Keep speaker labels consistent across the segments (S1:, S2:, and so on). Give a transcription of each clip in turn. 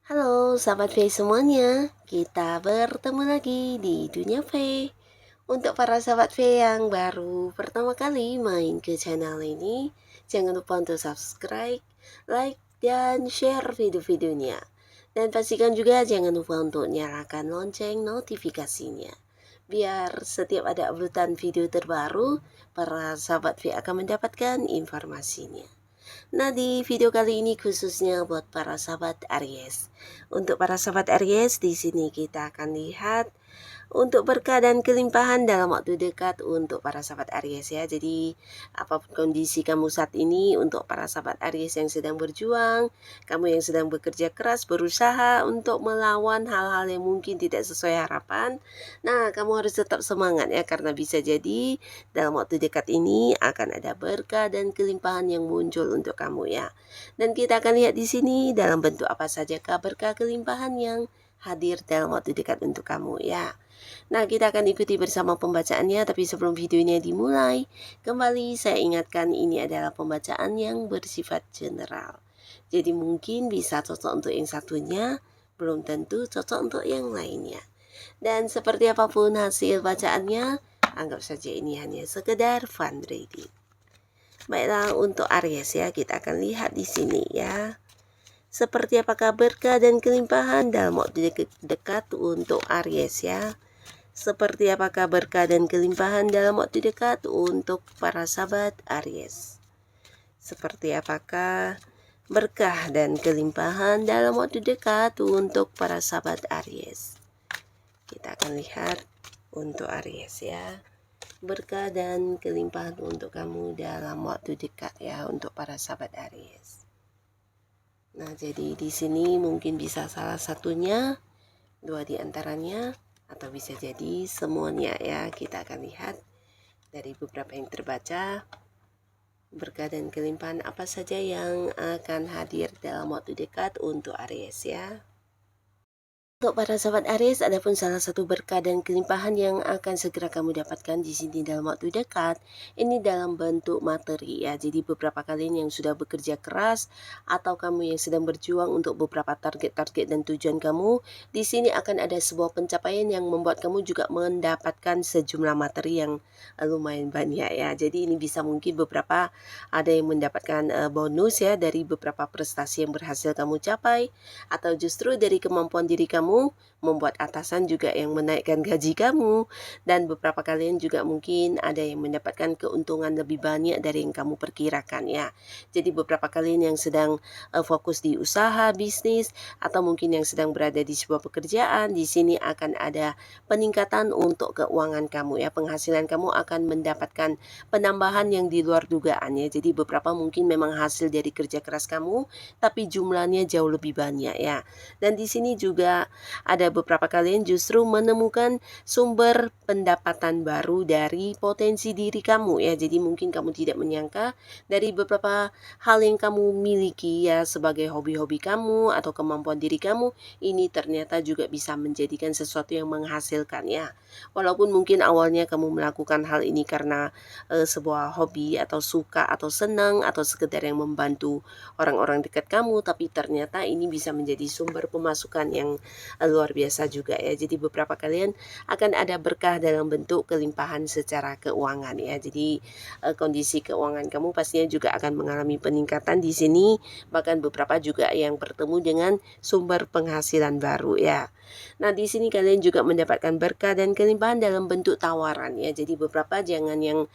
S1: Halo sahabat V semuanya, kita bertemu lagi di Dunia V. Untuk para sahabat V yang baru pertama kali main ke channel ini, jangan lupa untuk subscribe, like, dan share video-videonya. Dan pastikan juga jangan lupa untuk nyalakan lonceng notifikasinya. Biar setiap ada uploadan video terbaru, para sahabat V akan mendapatkan informasinya. Nah, di video kali ini khususnya buat para sahabat Aries. Untuk para sahabat Aries, di sini kita akan lihat untuk berkah dan kelimpahan dalam waktu dekat untuk para sahabat Aries ya. Jadi apapun kondisi kamu saat ini, untuk para sahabat Aries yang sedang berjuang, kamu yang sedang bekerja keras, berusaha untuk melawan hal-hal yang mungkin tidak sesuai harapan, nah kamu harus tetap semangat ya, karena bisa jadi dalam waktu dekat ini akan ada berkah dan kelimpahan yang muncul untuk kamu ya. Dan kita akan lihat di sini dalam bentuk apa saja berkah kelimpahan yang hadir dalam waktu dekat untuk kamu ya. Nah, kita akan ikuti bersama pembacaannya, tapi sebelum videonya dimulai, kembali saya ingatkan ini adalah pembacaan yang bersifat general. Jadi mungkin bisa cocok untuk yang satunya, belum tentu cocok untuk yang lainnya. Dan seperti apapun hasil bacaannya, anggap saja ini hanya sekedar fun reading. Baiklah, untuk Aries ya, kita akan lihat di sini ya. Seperti apakah berkah dan kelimpahan dalam waktu dekat untuk Aries ya. Seperti apakah berkah dan kelimpahan dalam waktu dekat untuk para sahabat Aries. Seperti apakah berkah dan kelimpahan dalam waktu dekat untuk para sahabat Aries. Kita akan lihat untuk Aries ya. Berkah dan kelimpahan untuk kamu dalam waktu dekat ya, untuk para sahabat Aries. Nah, jadi di sini mungkin bisa salah satunya, dua di antaranya, atau bisa jadi semuanya ya. Kita akan lihat dari beberapa yang terbaca, berkah dan kelimpahan apa saja yang akan hadir dalam waktu dekat untuk Aries ya. Untuk para sahabat Aries, adapun salah satu berkah dan kelimpahan yang akan segera kamu dapatkan di sini dalam waktu dekat, ini dalam bentuk materi ya. Jadi beberapa kalian yang sudah bekerja keras atau kamu yang sedang berjuang untuk beberapa target-target dan tujuan kamu, di sini akan ada sebuah pencapaian yang membuat kamu juga mendapatkan sejumlah materi yang lumayan banyak ya. Jadi ini bisa mungkin beberapa ada yang mendapatkan bonus ya dari beberapa prestasi yang berhasil kamu capai, atau justru dari kemampuan diri kamu membuat atasan juga yang menaikkan gaji kamu, dan beberapa kalian juga mungkin ada yang mendapatkan keuntungan lebih banyak dari yang kamu perkirakan ya. Jadi beberapa kalian yang sedang fokus di usaha, bisnis, atau mungkin yang sedang berada di sebuah pekerjaan, di sini akan ada peningkatan untuk keuangan kamu ya. Penghasilan kamu akan mendapatkan penambahan yang di luar dugaan ya. Jadi beberapa mungkin memang hasil dari kerja keras kamu, tapi jumlahnya jauh lebih banyak ya. Dan di sini juga ada beberapa kalian justru menemukan sumber pendapatan baru dari potensi diri kamu ya. Jadi mungkin kamu tidak menyangka dari beberapa hal yang kamu miliki ya, sebagai hobi-hobi kamu atau kemampuan diri kamu, ini ternyata juga bisa menjadikan sesuatu yang menghasilkan ya. Walaupun mungkin awalnya kamu melakukan hal ini karena sebuah hobi atau suka atau senang atau sekedar yang membantu orang-orang dekat kamu, tapi ternyata ini bisa menjadi sumber pemasukan yang luar biasa juga ya. Jadi beberapa kalian akan ada berkah dalam bentuk kelimpahan secara keuangan ya. Jadi kondisi keuangan kamu pastinya juga akan mengalami peningkatan di sini, bahkan beberapa juga yang bertemu dengan sumber penghasilan baru ya. Nah, di sini kalian juga mendapatkan berkah dan kelimpahan dalam bentuk tawaran ya. Jadi beberapa jangan yang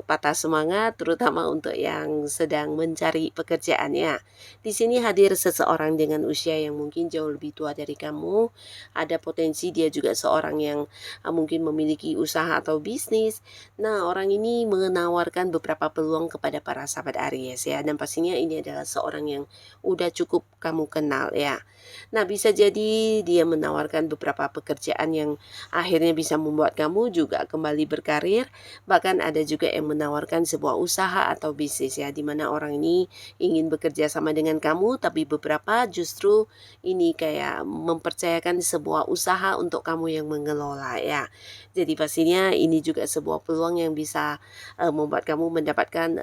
S1: patah semangat, terutama untuk yang sedang mencari pekerjaan ya. Di sini hadir seseorang dengan usia yang mungkin jauh lebih tua dari kamu. Ada potensi dia juga seorang yang mungkin memiliki usaha atau bisnis. Nah, orang ini menawarkan beberapa peluang kepada para sahabat Aries ya, dan pastinya ini adalah seorang yang udah cukup kamu kenal ya. Nah, bisa jadi dia menawarkan beberapa pekerjaan yang akhirnya bisa membuat kamu juga kembali berkarir. Bahkan ada juga yang menawarkan sebuah usaha atau bisnis ya, di mana orang ini ingin bekerja sama dengan kamu, tapi beberapa justru ini kayak mempercayakan sebuah usaha untuk kamu yang mengelola ya. Jadi pastinya ini juga sebuah peluang yang bisa membuat kamu mendapatkan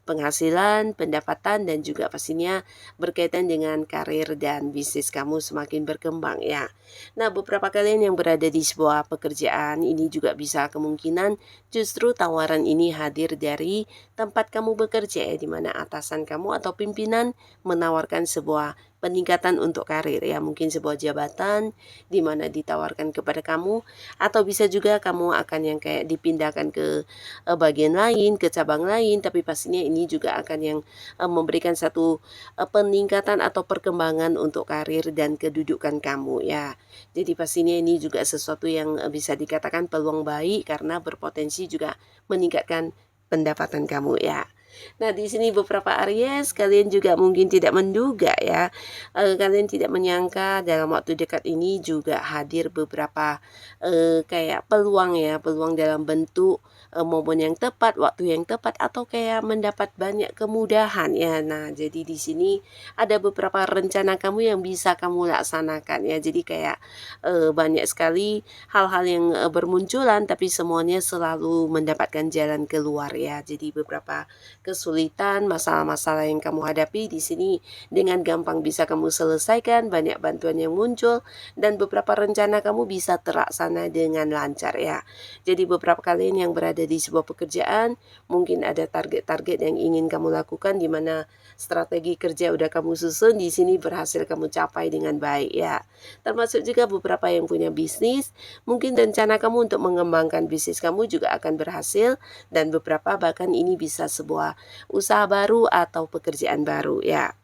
S1: penghasilan, pendapatan, dan juga pastinya berkaitan dengan karir dan bisnis kamu semakin berkembang ya. Nah, beberapa kalian yang berada di sebuah pekerjaan ini juga bisa kemungkinan justru tawaran ini hadir dari tempat kamu bekerja ya, di mana atasan kamu atau pimpinan menawarkan sebuah peningkatan untuk karir ya, mungkin sebuah jabatan di mana ditawarkan kepada kamu, atau bisa juga kamu akan yang kayak dipindahkan ke bagian lain, ke cabang lain, tapi pastinya ini juga akan yang memberikan satu peningkatan atau perkembangan untuk karir dan kedudukan kamu ya. Jadi pastinya ini juga sesuatu yang bisa dikatakan peluang baik karena berpotensi juga meningkatkan pendapatan kamu ya. Nah, di sini beberapa Aries kalian juga mungkin tidak menduga ya, kalian tidak menyangka dalam waktu dekat ini juga hadir beberapa kayak peluang ya, peluang dalam bentuk momen yang tepat, waktu yang tepat, atau kayak mendapat banyak kemudahan ya. Nah, jadi di sini ada beberapa rencana kamu yang bisa kamu laksanakan ya. Jadi kayak banyak sekali hal-hal yang bermunculan, tapi semuanya selalu mendapatkan jalan keluar ya. Jadi beberapa kesulitan, masalah-masalah yang kamu hadapi di sini dengan gampang bisa kamu selesaikan, banyak bantuan yang muncul, dan beberapa rencana kamu bisa terlaksana dengan lancar ya. Jadi beberapa kalian yang berada di sebuah pekerjaan, mungkin ada target-target yang ingin kamu lakukan di mana strategi kerja udah kamu susun, di sini berhasil kamu capai dengan baik ya. Termasuk juga beberapa yang punya bisnis, mungkin rencana kamu untuk mengembangkan bisnis kamu juga akan berhasil, dan beberapa bahkan ini bisa sebuah usaha baru atau pekerjaan baru ya.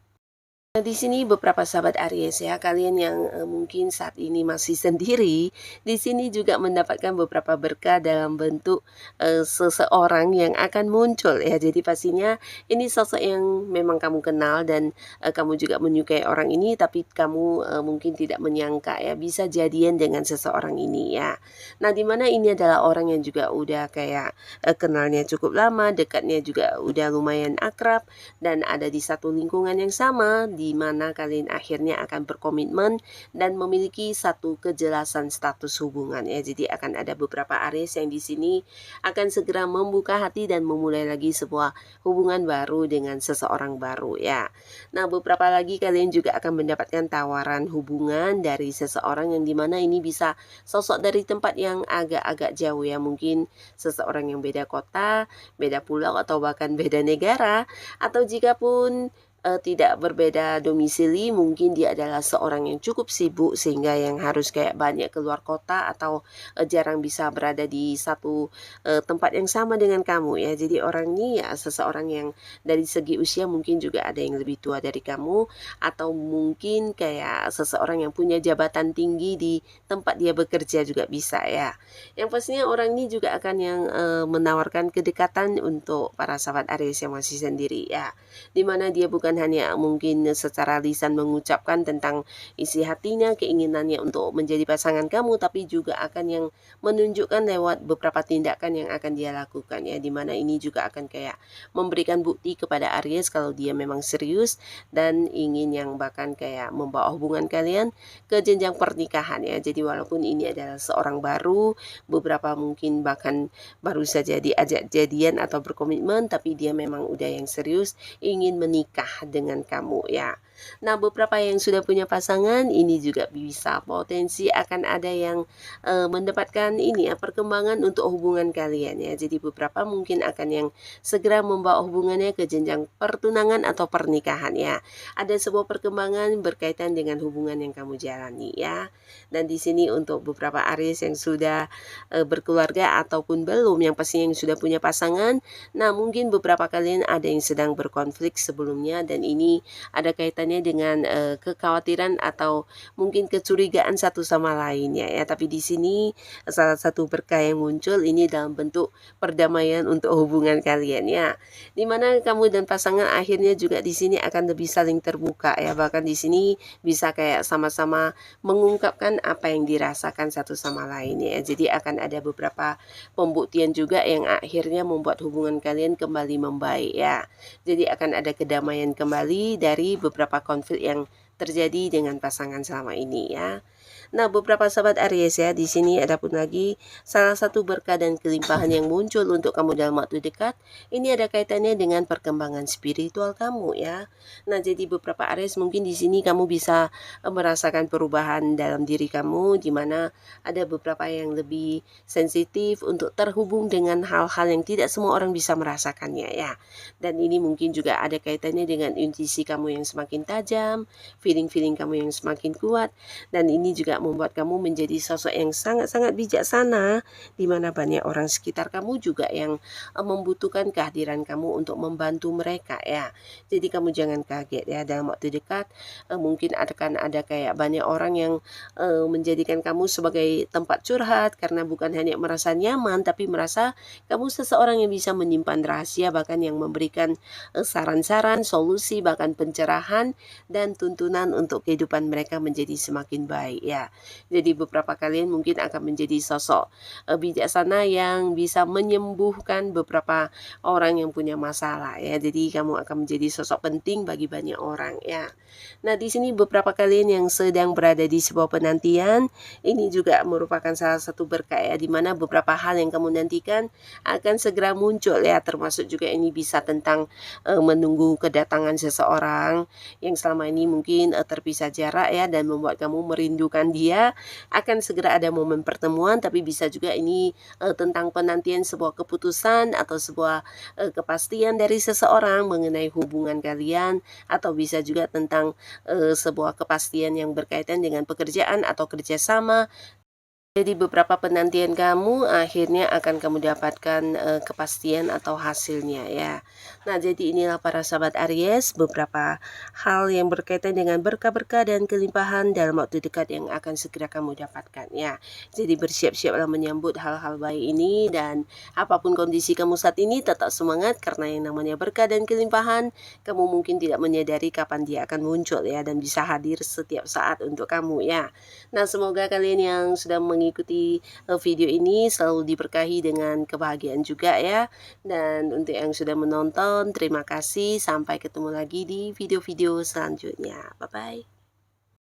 S1: Nah, di sini beberapa sahabat Aries ya, kalian yang mungkin saat ini masih sendiri, di sini juga mendapatkan beberapa berkah dalam bentuk seseorang yang akan muncul ya. Jadi pastinya ini sosok yang memang kamu kenal dan kamu juga menyukai orang ini, tapi kamu mungkin tidak menyangka ya bisa jadian dengan seseorang ini ya. Nah, dimana ini adalah orang yang juga udah kayak kenalnya cukup lama, dekatnya juga udah lumayan akrab, dan ada di satu lingkungan yang sama, di mana kalian akhirnya akan berkomitmen dan memiliki satu kejelasan status hubungan ya. Jadi akan ada beberapa Aries yang di sini akan segera membuka hati dan memulai lagi sebuah hubungan baru dengan seseorang baru ya. Nah, beberapa lagi kalian juga akan mendapatkan tawaran hubungan dari seseorang yang dimana ini bisa sosok dari tempat yang agak-agak jauh ya, mungkin seseorang yang beda kota, beda pulau, atau bahkan beda negara, atau jika pun tidak berbeda domisili, mungkin dia adalah seorang yang cukup sibuk sehingga yang harus kayak banyak keluar kota atau jarang bisa berada di satu tempat yang sama dengan kamu ya. Jadi orang ini ya seseorang yang dari segi usia mungkin juga ada yang lebih tua dari kamu, atau mungkin kayak seseorang yang punya jabatan tinggi di tempat dia bekerja juga bisa ya. Yang pastinya orang ini juga akan yang menawarkan kedekatan untuk para sahabat Aries yang masih sendiri ya, dimana dia bukan hanya mungkin secara lisan mengucapkan tentang isi hatinya, keinginannya untuk menjadi pasangan kamu, tapi juga akan yang menunjukkan lewat beberapa tindakan yang akan dia lakukan ya, dimana ini juga akan kayak memberikan bukti kepada Aries kalau dia memang serius dan ingin yang bahkan kayak membawa hubungan kalian ke jenjang pernikahan ya. Jadi walaupun ini adalah seorang baru, beberapa mungkin bahkan baru saja diajak jadian atau berkomitmen, tapi dia memang udah yang serius ingin menikah dengan kamu ya. Nah, beberapa yang sudah punya pasangan ini juga bisa potensi akan ada yang mendapatkan ini ya, perkembangan untuk hubungan kalian ya. Jadi beberapa mungkin akan yang segera membawa hubungannya ke jenjang pertunangan atau pernikahan ya. Ada sebuah perkembangan berkaitan dengan hubungan yang kamu jalani ya. Dan di sini untuk beberapa Aries yang sudah berkeluarga ataupun belum, yang pastinya yang sudah punya pasangan, nah mungkin beberapa kalian ada yang sedang berkonflik sebelumnya dan ini ada kaitannya dengan kekhawatiran atau mungkin kecurigaan satu sama lainnya ya. Tapi di sini salah satu berkah yang muncul ini dalam bentuk perdamaian untuk hubungan kalian ya. Dimana kamu dan pasangan akhirnya juga di sini akan lebih saling terbuka ya. Bahkan di sini bisa kayak sama-sama mengungkapkan apa yang dirasakan satu sama lain ya. Jadi akan ada beberapa pembuktian juga yang akhirnya membuat hubungan kalian kembali membaik ya. Jadi akan ada kedamaian kembali dari beberapa konflik yang terjadi dengan pasangan selama ini ya. Nah, beberapa sahabat Aries ya, di sini ada pun lagi salah satu berkah dan kelimpahan yang muncul untuk kamu dalam waktu dekat. Ini ada kaitannya dengan perkembangan spiritual kamu ya. Nah, jadi beberapa Aries mungkin di sini kamu bisa merasakan perubahan dalam diri kamu, di mana ada beberapa yang lebih sensitif untuk terhubung dengan hal-hal yang tidak semua orang bisa merasakannya ya. Dan ini mungkin juga ada kaitannya dengan intuisi kamu yang semakin tajam, feeling-feeling kamu yang semakin kuat, dan ini juga membuat kamu menjadi sosok yang sangat-sangat bijaksana, di mana banyak orang sekitar kamu juga yang membutuhkan kehadiran kamu untuk membantu mereka ya. Jadi kamu jangan kaget ya, dalam waktu dekat mungkin akan ada kayak banyak orang yang menjadikan kamu sebagai tempat curhat, karena bukan hanya merasa nyaman tapi merasa kamu seseorang yang bisa menyimpan rahasia, bahkan yang memberikan saran-saran, solusi, bahkan pencerahan dan tuntunan untuk kehidupan mereka menjadi semakin baik ya. Jadi beberapa kalian mungkin akan menjadi sosok bijaksana yang bisa menyembuhkan beberapa orang yang punya masalah ya. Jadi kamu akan menjadi sosok penting bagi banyak orang ya. Nah, di sini beberapa kalian yang sedang berada di sebuah penantian, ini juga merupakan salah satu berkah ya, di mana beberapa hal yang kamu nantikan akan segera muncul ya, termasuk juga ini bisa tentang menunggu kedatangan seseorang yang selama ini mungkin terpisah jarak ya, dan membuat kamu merindukan dia. Akan segera ada momen pertemuan, tapi bisa juga ini tentang penantian sebuah keputusan atau sebuah kepastian dari seseorang mengenai hubungan kalian, atau bisa juga tentang sebuah kepastian yang berkaitan dengan pekerjaan atau kerjasama. Jadi beberapa penantian kamu akhirnya akan kamu dapatkan kepastian atau hasilnya ya. Nah, jadi inilah para sahabat Aries, beberapa hal yang berkaitan dengan berkah-berkah dan kelimpahan dalam waktu dekat yang akan segera kamu dapatkan ya. Jadi bersiap-siaplah menyambut hal-hal baik ini, dan apapun kondisi kamu saat ini tetap semangat, karena yang namanya berkah dan kelimpahan kamu mungkin tidak menyadari kapan dia akan muncul ya, dan bisa hadir setiap saat untuk kamu ya. Nah, semoga kalian yang sudah mengikuti video ini selalu diberkahi dengan kebahagiaan juga ya. Dan untuk yang sudah menonton, terima kasih. Sampai ketemu lagi di video-video selanjutnya. Bye-bye.